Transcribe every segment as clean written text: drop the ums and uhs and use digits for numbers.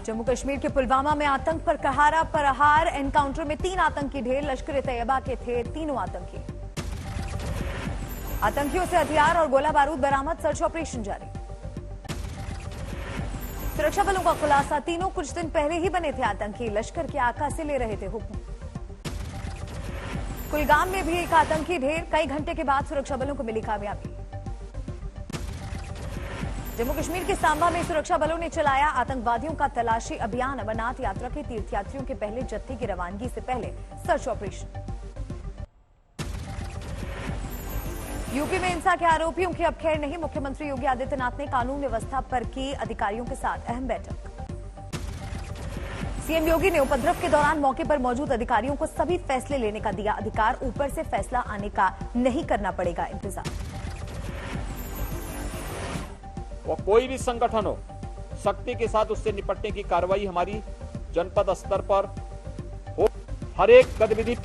जम्मू कश्मीर के पुलवामा में आतंक पर कहारा प्रहार। एनकाउंटर में 3 आतंकी ढेर। लश्कर-ए-तैयबा के थे तीनों आतंकी। आतंकियों से हथियार और गोला बारूद बरामद। सर्च ऑपरेशन जारी। सुरक्षा बलों का खुलासा, तीनों कुछ दिन पहले ही बने थे आतंकी। लश्कर के आका से ले रहे थे हुक्म। कुलगाम में भी एक आतंकी ढेर। कई घंटे के बाद सुरक्षा बलों को मिली कामयाबी। जम्मू कश्मीर के सांबा में सुरक्षा बलों ने चलाया आतंकवादियों का तलाशी अभियान। अमरनाथ यात्रा के तीर्थयात्रियों के पहले जत्थे की रवानगी से पहले सर्च ऑपरेशन। यूपी में हिंसा के आरोपियों की अब खैर नहीं। मुख्यमंत्री योगी आदित्यनाथ ने कानून व्यवस्था पर की अधिकारियों के साथ अहम बैठक। सीएम योगी ने उपद्रव के दौरान मौके पर मौजूद अधिकारियों को सभी फैसले लेने का दिया अधिकार। ऊपर से फैसला आने का नहीं करना पड़ेगा इंतजार। वो कोई भी संगठन हो, सख्ती के साथ उससे निपटने की कार्रवाई हमारी जनपद स्तर पर हो। हर एक गतिविधि।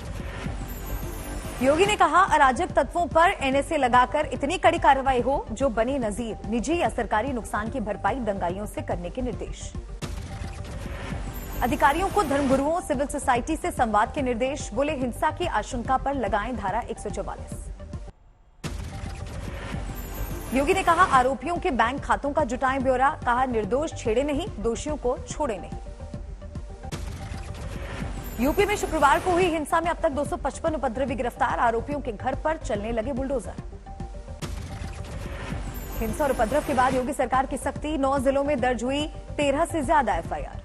योगी ने कहा, अराजक तत्वों पर एनएसए लगाकर इतनी कड़ी कार्रवाई हो जो बने नजीर। निजी या सरकारी नुकसान की भरपाई दंगाइयों से करने के निर्देश। अधिकारियों को धर्मगुरुओं, सिविल सोसाइटी से संवाद के निर्देश। बोले, हिंसा की आशंका पर लगाएं धारा 144। योगी ने कहा, आरोपियों के बैंक खातों का जुटाएं ब्यौरा। कहा, निर्दोष छेड़े नहीं, दोषियों को छोड़े नहीं। यूपी में शुक्रवार को हुई हिंसा में अब तक 255 उपद्रवी गिरफ्तार। आरोपियों के घर पर चलने लगे बुलडोजर। हिंसा और उपद्रव के बाद योगी सरकार की सख्ती। 9 जिलों में दर्ज हुई 13 से ज्यादा एफआईआर।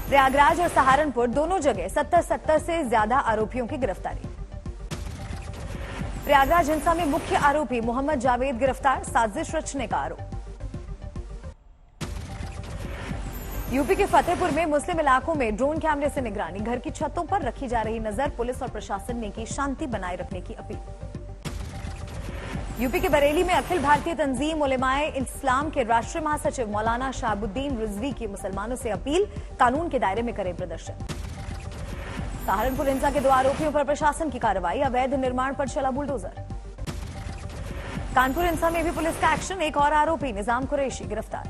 प्रयागराज और सहारनपुर दोनों जगह 70 से ज्यादा आरोपियों की गिरफ्तारी। प्रयागराज हिंसा में मुख्य आरोपी मोहम्मद जावेद गिरफ्तार। साजिश रचने का आरोप। यूपी के फतेहपुर में मुस्लिम इलाकों में ड्रोन कैमरे से निगरानी। घर की छतों पर रखी जा रही नजर। पुलिस और प्रशासन ने की शांति बनाए रखने की अपील। यूपी के बरेली में अखिल भारतीय तंजीम उलेमाए इस्लाम के राष्ट्रीय महासचिव मौलाना शहाबुद्दीन रिजवी की मुसलमानों से अपील, कानून के दायरे में करें प्रदर्शन। सहारनपुर हिंसा के 2 आरोपियों पर प्रशासन की कार्रवाई। अवैध निर्माण पर चला बुलडोजर। कानपुर हिंसा में भी पुलिस का एक्शन। एक और आरोपी निजाम कुरैशी गिरफ्तार।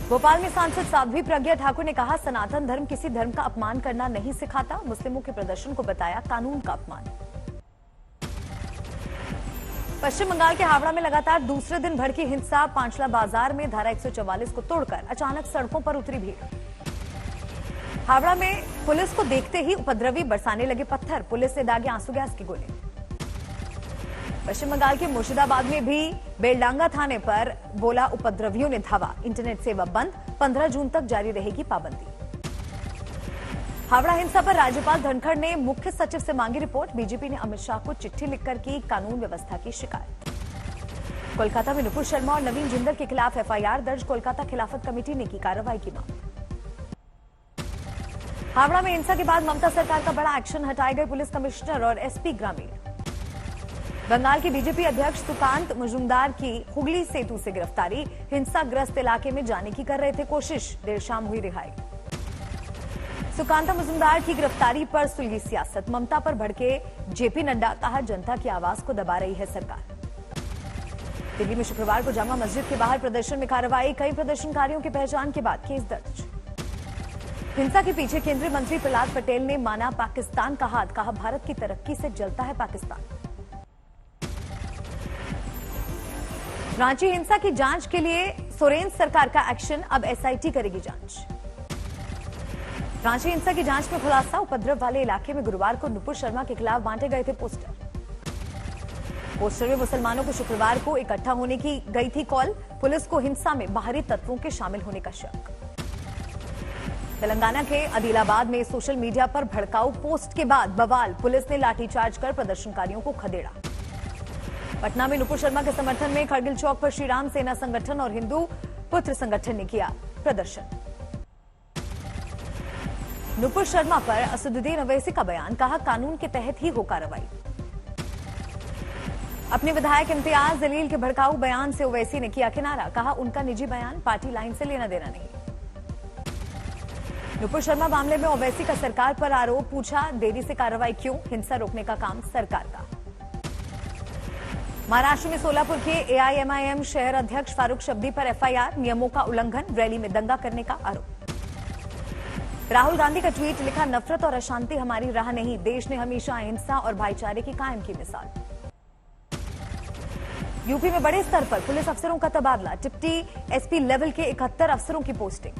भोपाल में सांसद साध्वी प्रज्ञा ठाकुर ने कहा, सनातन धर्म किसी धर्म का अपमान करना नहीं सिखाता। मुस्लिमों के प्रदर्शन को बताया कानून का अपमान। पश्चिम बंगाल के हावड़ा में लगातार दूसरे दिन भड़की हिंसा। पांचला बाजार में धारा 144 को तोड़कर अचानक सड़कों पर उतरी भीड़। हावड़ा में पुलिस को देखते ही उपद्रवी बरसाने लगे पत्थर। पुलिस से दागे आंसू गैस के गोले। पश्चिम बंगाल के मुर्शिदाबाद में भी बेलडांगा थाने पर बोला उपद्रवियों ने धावा। इंटरनेट सेवा बंद। 15 जून तक जारी रहेगी पाबंदी। हावड़ा हिंसा पर राज्यपाल धनखड़ ने मुख्य सचिव से मांगी रिपोर्ट। बीजेपी ने अमित शाह को चिट्ठी लिखकर की कानून व्यवस्था की शिकायत। कोलकाता में नुपुर शर्मा और नवीन जिंदल के खिलाफ एफआईआर दर्ज। कोलकाता खिलाफत कमेटी ने की कार्रवाई की मांग। हावड़ा में हिंसा के बाद ममता सरकार का बड़ा एक्शन। हटाए गए पुलिस कमिश्नर और एसपी ग्रामीण। बंगाल के बीजेपी अध्यक्ष सुकांत मजुमदार की हुगली सेतु से गिरफ्तारी। हिंसाग्रस्त इलाके में जाने की कर रहे थे कोशिश। देर शाम हुई रिहाई। सुकांत मजुमदार की गिरफ्तारी पर सुलगी सियासत। ममता पर भड़के जेपी नड्डा। कहा, जनता की आवाज को दबा रही है सरकार। दिल्ली में शुक्रवार को जामा मस्जिद के बाहर प्रदर्शन में कार्रवाई। कई प्रदर्शनकारियों की पहचान के बाद केस दर्ज। हिंसा के पीछे केंद्रीय मंत्री प्रहलाद पटेल ने माना पाकिस्तान का हाथ। कहा, भारत की तरक्की से जलता है पाकिस्तान। रांची हिंसा की जांच के लिए सोरेन सरकार का एक्शन। अब एसआईटी करेगी जांच। रांची हिंसा की जांच में खुलासा। उपद्रव वाले इलाके में गुरुवार को नुपुर शर्मा के खिलाफ बांटे गए थे पोस्टर। पोस्टर में मुसलमानों को शुक्रवार को इकट्ठा होने की गई थी कॉल। पुलिस को हिंसा में बाहरी तत्वों के शामिल होने का शक। तेलंगाना के आदिलाबाद में सोशल मीडिया पर भड़काऊ पोस्ट के बाद बवाल। पुलिस ने लाठीचार्ज कर प्रदर्शनकारियों को खदेड़ा। पटना में नुपुर शर्मा के समर्थन में करगिल चौक पर श्रीराम सेना संगठन और हिंदू पुत्र संगठन ने किया प्रदर्शन। नुपुर शर्मा पर असदुद्दीन अवैसी का बयान। कहा, कानून के तहत ही हो कार्रवाई। अपने विधायक इम्तियाज जलील के भड़काऊ बयान से ओवैसी ने किया किनारा। कहा, उनका निजी बयान पार्टी लाइन से लेना देना नहीं। नुपुर शर्मा मामले में ओवैसी का सरकार पर आरोप। पूछा, देरी से कार्रवाई क्यों? हिंसा रोकने का काम सरकार का। महाराष्ट्र में सोलापुर के एआईएमआईएम शहर अध्यक्ष फारूक शब्दी पर एफआईआर, नियमों का उल्लंघन, रैली में दंगा करने का आरोप। राहुल गांधी का ट्वीट, लिखा नफरत और अशांति हमारी राह नहीं, देश ने हमेशा अहिंसा और भाईचारे की कायम की मिसाल। यूपी में बड़े स्तर पर पुलिस अफसरों का तबादला, डिप्टी एसपी लेवल के 71 अफसरों की पोस्टिंग।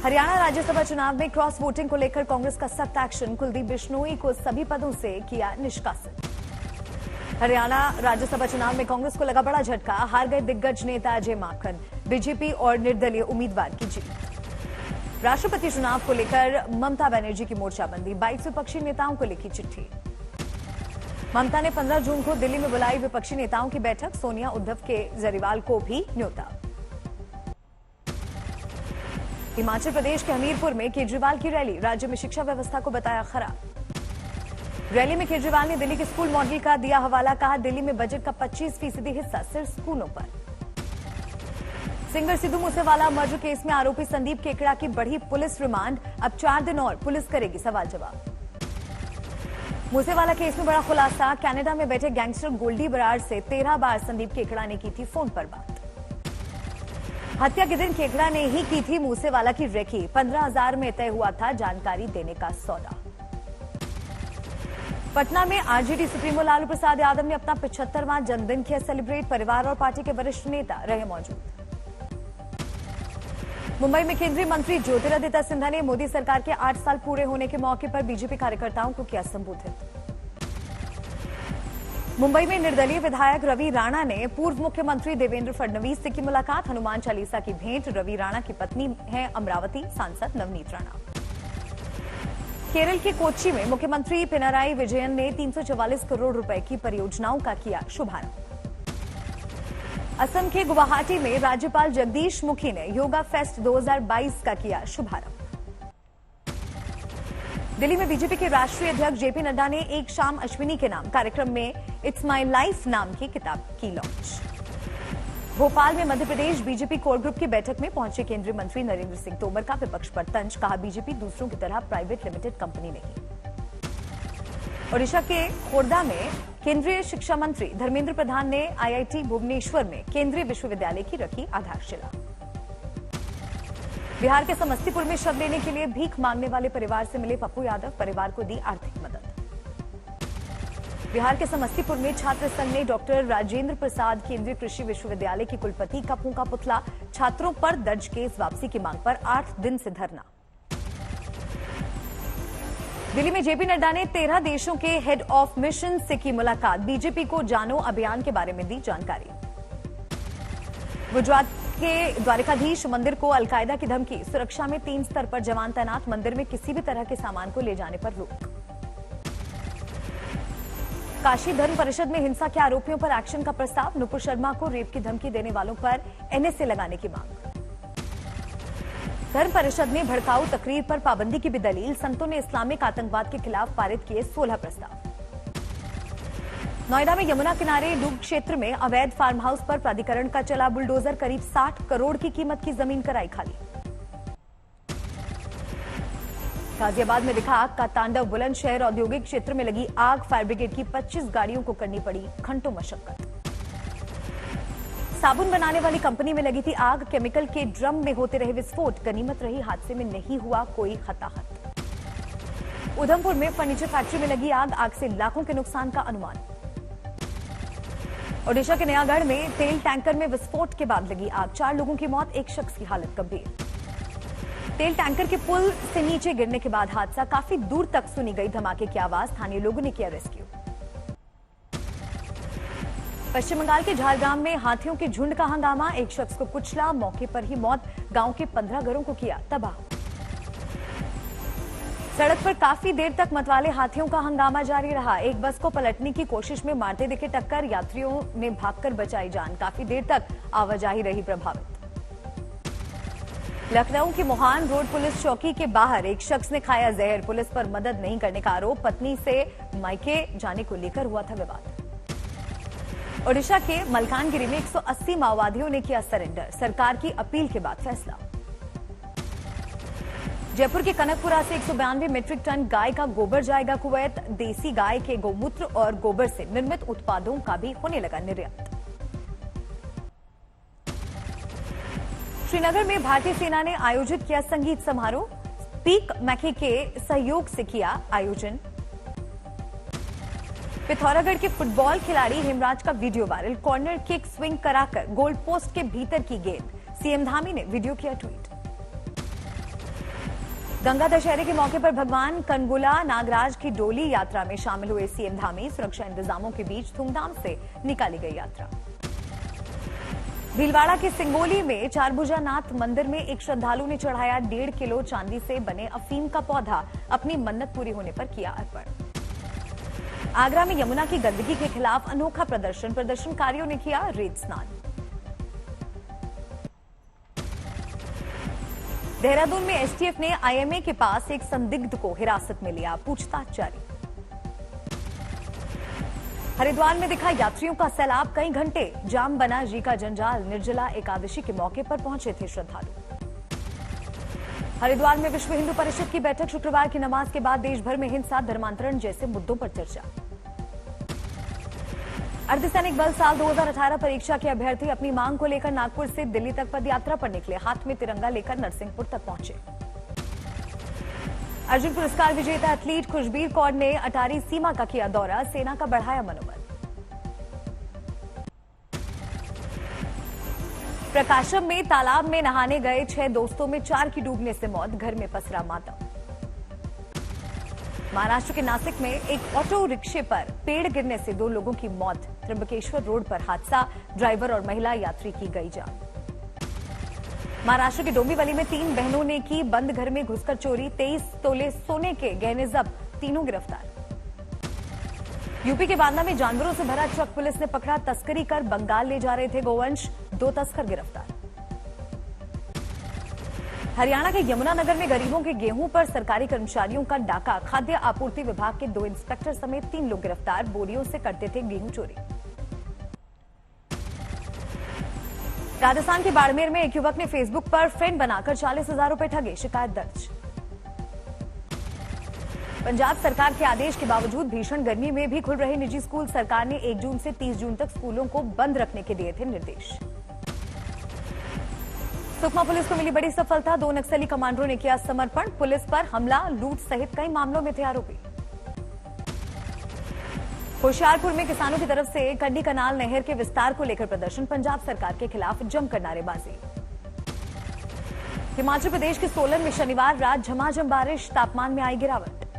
हरियाणा राज्यसभा चुनाव में क्रॉस वोटिंग को लेकर कांग्रेस का सख्त एक्शन, कुलदीप बिश्नोई को सभी पदों से किया निष्कासित। हरियाणा राज्यसभा चुनाव में कांग्रेस को लगा बड़ा झटका, हार गए दिग्गज नेता अजय माकन, बीजेपी और निर्दलीय उम्मीदवार की जीत। राष्ट्रपति चुनाव को लेकर ममता बनर्जी की मोर्चाबंदी, 22 विपक्षी नेताओं को लिखी चिट्ठी। ममता ने 15 जून को दिल्ली में बुलाई विपक्षी नेताओं की बैठक, सोनिया उद्धव के जरीवाल को भी न्योता। हिमाचल प्रदेश के हमीरपुर में केजरीवाल की रैली, राज्य में शिक्षा व्यवस्था को बताया खराब। रैली में केजरीवाल ने दिल्ली के स्कूल मॉडल का दिया हवाला, कहा दिल्ली में बजट का 25% हिस्सा सिर्फ स्कूलों पर। Singer Sidhu Moosewala murder case में आरोपी संदीप केकड़ा की बढ़ी पुलिस रिमांड, अब 4 दिन और पुलिस करेगी सवाल जवाब। मूसेवाला केस में बड़ा खुलासा, कनाडा में बैठे गैंगस्टर गोल्डी बराड़ से 13 बार संदीप केकड़ा ने की थी फोन पर बात। हत्या के दिन केकड़ा ने ही की थी मूसेवाला की रेकी, 15,000 में तय हुआ था जानकारी देने का सौदा। पटना में आरजेडी सुप्रीमो लालू प्रसाद यादव ने अपना 75वां जन्मदिन किया सेलिब्रेट, परिवार और पार्टी के वरिष्ठ नेता रहे मौजूद। मुंबई में केंद्रीय मंत्री ज्योतिरादित्य सिंधिया ने मोदी सरकार के 8 साल पूरे होने के मौके पर बीजेपी कार्यकर्ताओं को किया संबोधित। मुंबई में निर्दलीय विधायक रवि राणा ने पूर्व मुख्यमंत्री देवेंद्र फडणवीस से की मुलाकात, हनुमान चालीसा की भेंट, रवि राणा की पत्नी है अमरावती सांसद नवनीत राणा। केरल के कोच्चि में मुख्यमंत्री पिनराई विजयन ने 344 करोड़ रुपए की परियोजनाओं का किया शुभारंभ। असम के गुवाहाटी में राज्यपाल जगदीश मुखी ने योगा फेस्ट 2022 का किया शुभारंभ। दिल्ली में बीजेपी के राष्ट्रीय अध्यक्ष जेपी नड्डा ने एक शाम अश्विनी के नाम कार्यक्रम में इट्स माई लाइफ नाम की किताब की लॉन्च। भोपाल में Madhya Pradesh BJP core group की बैठक में पहुंचे केंद्रीय मंत्री नरेंद्र सिंह तोमर का विपक्ष पर तंज, कहा बीजेपी दूसरों की तरह प्राइवेट लिमिटेड कंपनी नहीं। ओडिशा के खोर्धा में केंद्रीय शिक्षा मंत्री धर्मेंद्र प्रधान ने आईआईटी भुवनेश्वर में केंद्रीय विश्वविद्यालय की रखी आधारशिला। बिहार के समस्तीपुर में शव लेने के लिए भीख मांगने वाले परिवार से मिले पप्पू यादव, परिवार को दी आर्थिक मदद। बिहार के समस्तीपुर में छात्र संघ ने डॉक्टर राजेंद्र प्रसाद केंद्रीय कृषि विश्वविद्यालय की कुलपति का फूंका पुतला, छात्रों पर दर्ज केस वापसी की मांग पर 8 दिन से धरना। दिल्ली में जेपी नड्डा ने 13 देशों के हेड ऑफ मिशन से की मुलाकात, बीजेपी को जानो अभियान के बारे में दी जानकारी। गुजरात के द्वारकाधीश मंदिर को अलकायदा की धमकी, सुरक्षा में 3 स्तर पर जवान तैनात, मंदिर में किसी भी तरह के सामान को ले जाने पर रोक। काशी धर्म परिषद में हिंसा के आरोपियों पर एक्शन का प्रस्ताव, नुपुर शर्मा को रेप की धमकी देने वालों पर एनएसए लगाने की मांग। धर्म परिषद में भड़काऊ तकरीर पर पाबंदी की भी दलील, संतों ने इस्लामिक आतंकवाद के खिलाफ पारित किए 16 प्रस्ताव। नोएडा में यमुना किनारे डूब क्षेत्र में अवैध फार्म हाउस पर प्राधिकरण का चला बुलडोजर, करीब 60 करोड़ की कीमत की जमीन कराई खाली। गाजियाबाद में दिखा आग का तांडव, बुलंदशहर औद्योगिक क्षेत्र में लगी आग, फायर ब्रिगेड की 25 गाड़ियों को करनी पड़ी घंटों मशक्कत। साबुन बनाने वाली कंपनी में लगी थी आग, केमिकल के ड्रम में होते रहे विस्फोट, गनीमत रही हादसे में नहीं हुआ कोई हताहत। उधमपुर में फर्नीचर फैक्ट्री में लगी आग से लाखों के नुकसान का अनुमान। ओडिशा के नयागढ़ में तेल टैंकर में विस्फोट के बाद लगी आग, 4 लोगों की मौत, एक शख्स की हालत गंभीर। तेल टैंकर के पुल से नीचे गिरने के बाद हादसा, काफी दूर तक सुनी गई धमाके की आवाज, स्थानीय लोगों ने किया रेस्क्यू। पश्चिम बंगाल के झारग्राम में हाथियों के झुंड का हंगामा, एक शख्स को कुचला, मौके पर ही मौत, गांव के 15 घरों को किया तबाह। सड़क पर काफी देर तक मतवाले हाथियों का हंगामा जारी रहा, एक बस को पलटने की कोशिश में मारते दिखे टक्कर, यात्रियों ने भागकर बचाई जान, काफी देर तक आवाजाही रही प्रभावित। लखनऊ की मोहान रोड पुलिस चौकी के बाहर एक शख्स ने खाया जहर, पुलिस पर मदद नहीं करने का आरोप, पत्नी से मायके जाने को लेकर हुआ था विवाद। ओडिशा के मलकानगिरी में 180 माओवादियों ने किया सरेंडर, सरकार की अपील के बाद फैसला। जयपुर के कनकपुरा से 192 मीट्रिक टन गाय का गोबर जाएगा कुवैत। देसी गाय के गौमूत्र और गोबर से निर्मित उत्पादों का भी होने लगा निर्यात। श्रीनगर में भारतीय सेना ने आयोजित किया संगीत समारोह। स्पीक मैके के सहयोग से किया आयोजन। पिथौरागढ़ के फुटबॉल खिलाड़ी हेमराज का video viral. Corner kick swing कराकर गोल पोस्ट के भीतर की गेंद। सीएम धामी ने वीडियो किया ट्वीट। गंगा दशहरे के मौके पर भगवान कनगुला नागराज की डोली यात्रा में शामिल हुए सीएम धामी। सुरक्षा इंतजामों के बीच धूमधाम से निकाली गई यात्रा। भीलवाड़ा के सिंगोली में चारभुजानाथ मंदिर में एक श्रद्धालु ने चढ़ाया 1.5 किलो चांदी से बने अफीम का पौधा। अपनी मन्नत पूरी होने पर किया अर्पण। आगरा में यमुना की गंदगी के खिलाफ अनोखा प्रदर्शन। प्रदर्शनकारियों ने किया रेत स्नान। देहरादून में एसटीएफ ने आईएमए के पास एक संदिग्ध को हिरासत में लिया। पूछताछ जारी। हरिद्वार में दिखा यात्रियों का सैलाब। कई घंटे जाम बना जी का जंजाल। निर्जला एकादशी के मौके पर पहुंचे थे श्रद्धालु। हरिद्वार में विश्व हिंदू परिषद की बैठक। शुक्रवार की नमाज के बाद देश भर में हिंसा धर्मांतरण जैसे मुद्दों पर चर्चा। अर्धसैनिक बल साल 2018 परीक्षा के अभ्यर्थी अपनी मांग को लेकर नागपुर से दिल्ली तक पदयात्रा पर निकले। हाथ में तिरंगा लेकर नरसिंहपुर तक पहुंचे। अर्जुन पुरस्कार विजेता एथलीट खुशबीर कौर ने अटारी सीमा का किया दौरा। सेना का बढ़ाया मनोबल। प्रकाशम में तालाब में नहाने गए 6 दोस्तों में 4 की डूबने से मौत। घर में पसरा मातम। महाराष्ट्र के नासिक में एक ऑटो रिक्शे पर पेड़ गिरने से 2 लोगों की मौत। त्र्यंबकेश्वर रोड पर हादसा। ड्राइवर और महिला यात्री की गई जान। महाराष्ट्र के डोंबिवली में 3 बहनों ने की बंद घर में घुसकर चोरी। 23 तोले सोने के गहने जब्त। तीनों गिरफ्तार। यूपी के बांदा में जानवरों से भरा ट्रक पुलिस ने पकड़ा। तस्करी कर बंगाल ले जा रहे थे गोवंश। 2 तस्कर गिरफ्तार। हरियाणा के यमुनानगर में गरीबों के गेहूं पर सरकारी कर्मचारियों का डाका। खाद्य आपूर्ति विभाग के 2 इंस्पेक्टर समेत 3 लोग गिरफ्तार। बोरियों से करते थे गेहूं चोरी। राजस्थान के बाड़मेर में एक युवक ने फेसबुक पर फ्रेंड बनाकर 40,000 रुपए ठगे। शिकायत दर्ज। पंजाब सरकार के आदेश के बावजूद भीषण गर्मी में भी खुल रहे निजी स्कूल। सरकार ने 1 जून से 30 जून तक स्कूलों को बंद रखने के दिए थे निर्देश। सुकमा पुलिस को मिली बड़ी सफलता। 2 नक्सली कमांडरों ने किया समर्पण। पुलिस पर हमला लूट सहित कई मामलों में थे आरोपी। होशियारपुर में किसानों की तरफ से कंडी कनाल नहर के विस्तार को लेकर प्रदर्शन। पंजाब सरकार के खिलाफ जमकर नारेबाजी। हिमाचल प्रदेश के सोलन में शनिवार रात झमाझम बारिश। तापमान में आई गिरावट।